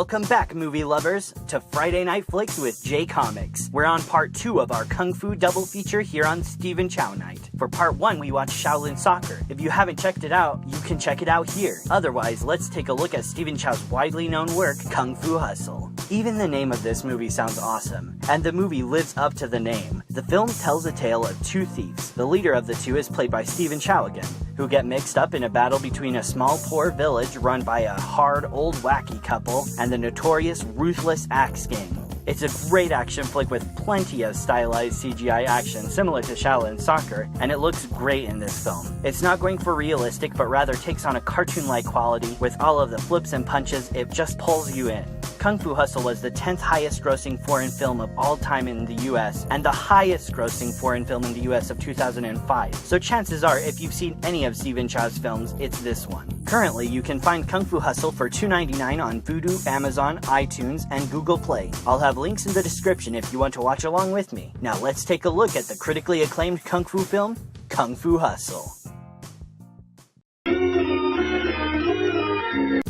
Welcome back, movie lovers, to Friday Night Flix with J Comics. We're on part 2 of our Kung Fu Double Feature here on Stephen Chow Night. For part 1, we watched Shaolin Soccer. If you haven't checked it out, you can check it out here. Otherwise, let's take a look at Stephen Chow's widely known work, Kung Fu Hustle. Even the name of this movie sounds awesome, and the movie lives up to the name. The film tells a tale of two thieves. The leader of the two is played by Stephen Chow again, who get mixed up in a battle between a small poor village run by a hard old wacky couple and the notorious ruthless axe gang. It's a great action flick with plenty of stylized CGI action similar to Shaolin Soccer, and it looks great in this film. It's not going for realistic, but rather takes on a cartoon-like quality. With all of the flips and punches, it just pulls you in. Kung Fu Hustle was the 10th highest grossing foreign film of all time in the US, and the highest grossing foreign film in the US of 2005. So chances are, if you've seen any of Stephen Chow's films, it's this one. Currently, you can find Kung Fu Hustle for $2.99 on VUDU, Amazon, iTunes, and Google Play. I'll have links in the description if you want to watch along with me. Now let's take a look at the critically acclaimed Kung Fu film, Kung Fu Hustle.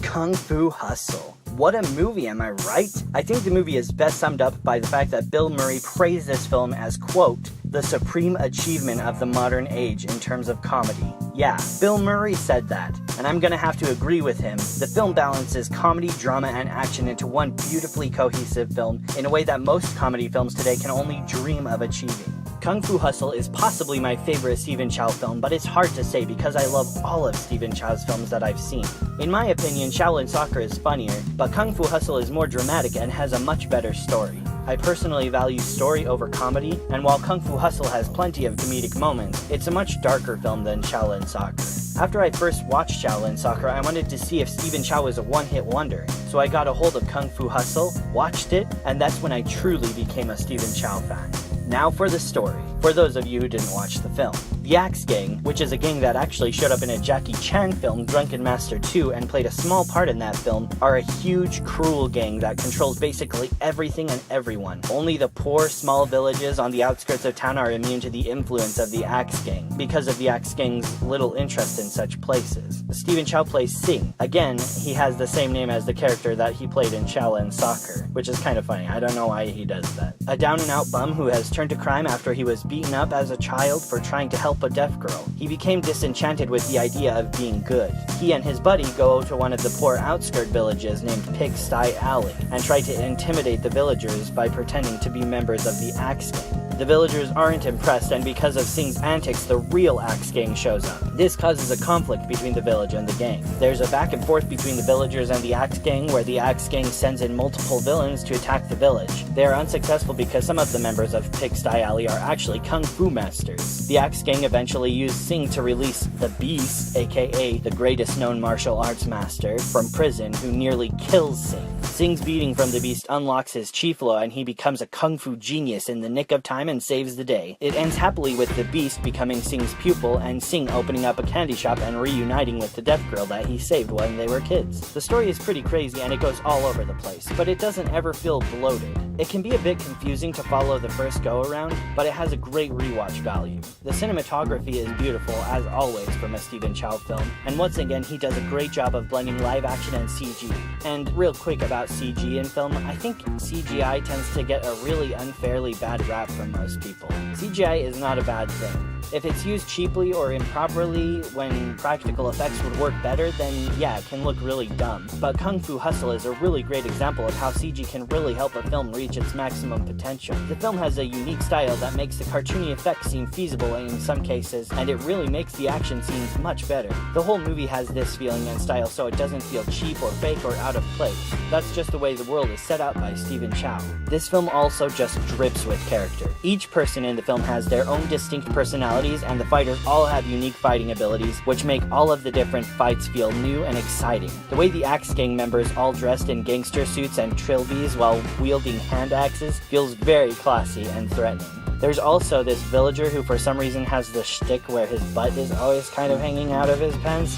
Kung Fu Hustle. What a movie, am I right? I think the movie is best summed up by the fact that Bill Murray praised this film as, quote, the supreme achievement of the modern age in terms of comedy. Yeah, Bill Murray said that, and I'm gonna have to agree with him. The film balances comedy, drama, and action into one beautifully cohesive film in a way that most comedy films today can only dream of achieving. Kung Fu Hustle is possibly my favorite Stephen Chow film, but it's hard to say because I love all of Stephen Chow's films that I've seen. In my opinion, Shaolin Soccer is funnier, but Kung Fu Hustle is more dramatic and has a much better story. I personally value story over comedy, and while Kung Fu Hustle has plenty of comedic moments, it's a much darker film than Shaolin Soccer. After I first watched Shaolin Soccer, I wanted to see if Stephen Chow was a one-hit wonder, so I got a hold of Kung Fu Hustle, watched it, and that's when I truly became a Stephen Chow fan. Now for the story, for those of you who didn't watch the film. The Axe Gang, which is a gang that actually showed up in a Jackie Chan film, Drunken Master 2, and played a small part in that film, are a huge, cruel gang that controls basically everything and everyone. Only the poor, small villages on the outskirts of town are immune to the influence of the Axe Gang, because of the Axe Gang's little interest in such places. Stephen Chow plays Sing. Again, he has the same name as the character that he played in Shaolin Soccer, which is kind of funny. I don't know why he does that. A down-and-out bum who has turned to crime after he was beaten up as a child for trying to help a deaf girl. He became disenchanted with the idea of being good. He and his buddy go to one of the poor outskirt villages named Pigsty Alley and try to intimidate the villagers by pretending to be members of the Axe Gang. The villagers aren't impressed, and because of Sing's antics, the real Axe Gang shows up. This causes a conflict between the village and the gang. There's a back and forth between the villagers and the Axe Gang, where the Axe Gang sends in multiple villains to attack the village. They are unsuccessful because some of the members of Pigsty Alley are actually Kung Fu masters. The Axe Gang eventually used Sing to release the Beast, aka the greatest known martial arts master, from prison, who nearly kills Sing. Sing's beating from the Beast unlocks his chi flow, and he becomes a Kung Fu genius in the nick of time and saves the day. It ends happily with the Beast becoming Sing's pupil and Sing opening up a candy shop and reuniting with the deaf girl that he saved when they were kids. The story is pretty crazy and it goes all over the place, but it doesn't ever feel bloated. It can be a bit confusing to follow the first go-around, but it has a great rewatch value. The cinematography is beautiful, as always, from a Stephen Chow film, and once again he does a great job of blending live action and CG. And real quick about CG in film, I think CGI tends to get a really unfairly bad rap from most people. CGI is not a bad thing. If it's used cheaply or improperly when practical effects would work better, then yeah, it can look really dumb. But Kung Fu Hustle is a really great example of how CG can really help a film reach its maximum potential. The film has a unique style that makes the cartoony effects seem feasible in some cases, and it really makes the action scenes much better. The whole movie has this feeling and style, so it doesn't feel cheap or fake or out of place. That's just the way the world is set out by Stephen Chow. This film also just drips with character. Each person in the film has their own distinct personalities, and the fighters all have unique fighting abilities, which make all of the different fights feel new and exciting. The way the Axe Gang members all dressed in gangster suits and trilbies while wielding hand axes feels very classy and threatening. There's also this villager who for some reason has the shtick where his butt is always kind of hanging out of his pants.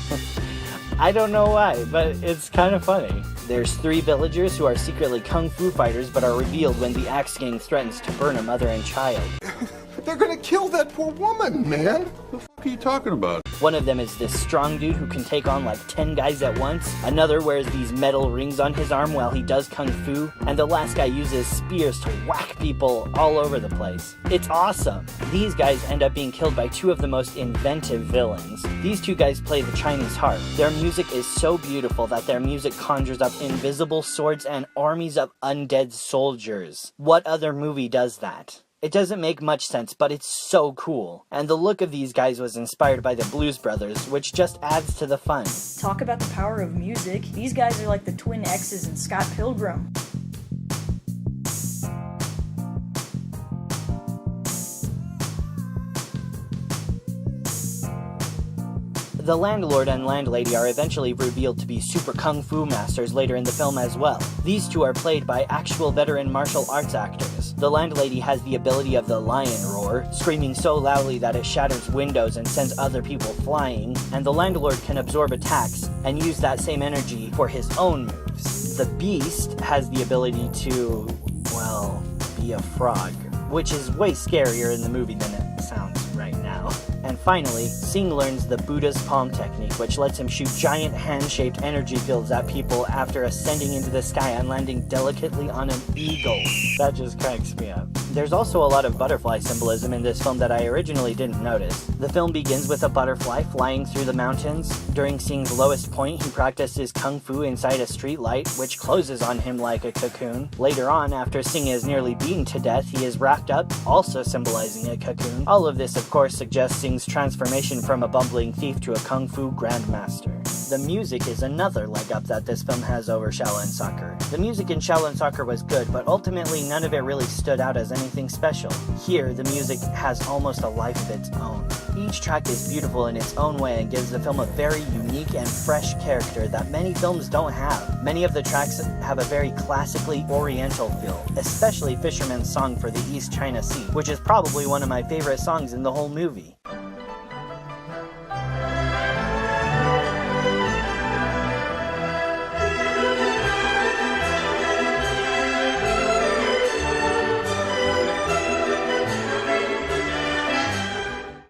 I don't know why, but it's kind of funny. There's 3 villagers who are secretly Kung Fu fighters but are revealed when the Axe Gang threatens to burn a mother and child. They're gonna kill that poor woman, man! fuck are you talking about? One of them is this strong dude who can take on like 10 guys at once. Another wears these metal rings on his arm while he does kung fu. And the last guy uses spears to whack people all over the place. It's awesome. These guys end up being killed by two of the most inventive villains. These two guys play the Chinese harp. Their music is so beautiful that their music conjures up invisible swords and armies of undead soldiers. What other movie does that? It doesn't make much sense, but it's so cool. And the look of these guys was inspired by the Blues Brothers, which just adds to the fun. Talk about the power of music. These guys are like the twin X's in Scott Pilgrim. The landlord and landlady are eventually revealed to be super kung fu masters later in the film as well. These two are played by actual veteran martial arts actors. The landlady has the ability of the lion roar, screaming so loudly that it shatters windows and sends other people flying, and the landlord can absorb attacks and use that same energy for his own moves. The beast has the ability to, well, be a frog, which is way scarier in the movie than it sounds right now. And finally, Sing learns the Buddha's palm technique, which lets him shoot giant hand-shaped energy fields at people after ascending into the sky and landing delicately on an eagle. That just cracks me up. There's also a lot of butterfly symbolism in this film that I originally didn't notice. The film begins with a butterfly flying through the mountains. During Sing's lowest point, he practices kung fu inside a street light, which closes on him like a cocoon. Later on, after Sing is nearly beaten to death, he is wrapped up, also symbolizing a cocoon. All of this, of course, suggests Sing's transformation from a bumbling thief to a kung fu grandmaster. The music is another leg up that this film has over Shaolin Soccer. The music in Shaolin Soccer was good, but ultimately none of it really stood out as anything special. Here, the music has almost a life of its own. Each track is beautiful in its own way and gives the film a very unique and fresh character that many films don't have. Many of the tracks have a very classically oriental feel, especially Fisherman's song for the East China Sea, which is probably one of my favorite songs in the whole movie.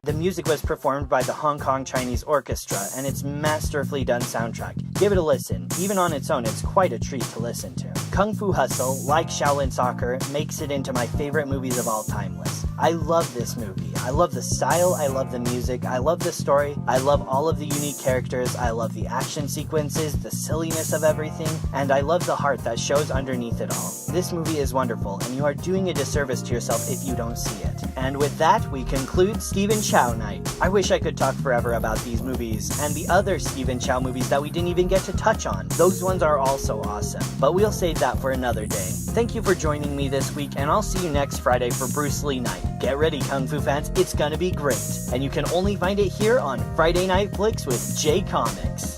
The music was performed by the Hong Kong Chinese Orchestra, and it's masterfully done soundtrack. Give it a listen. Even on its own, it's quite a treat to listen to. Kung Fu Hustle, like Shaolin Soccer, makes it into my favorite movies of all time list. I love this movie. I love the style, I love the music, I love the story, I love all of the unique characters, I love the action sequences, the silliness of everything, and I love the heart that shows underneath it all. This movie is wonderful, and you are doing a disservice to yourself if you don't see it. And with that, we conclude Stephen Chow Night. I wish I could talk forever about these movies, and the other Stephen Chow movies that we didn't even get to touch on. Those ones are also awesome, but we'll save that for another day. Thank you for joining me this week, and I'll see you next Friday for Bruce Lee Night. Get ready, Kung Fu fans, it's gonna be great. And you can only find it here on Friday Night Flix with J Comics.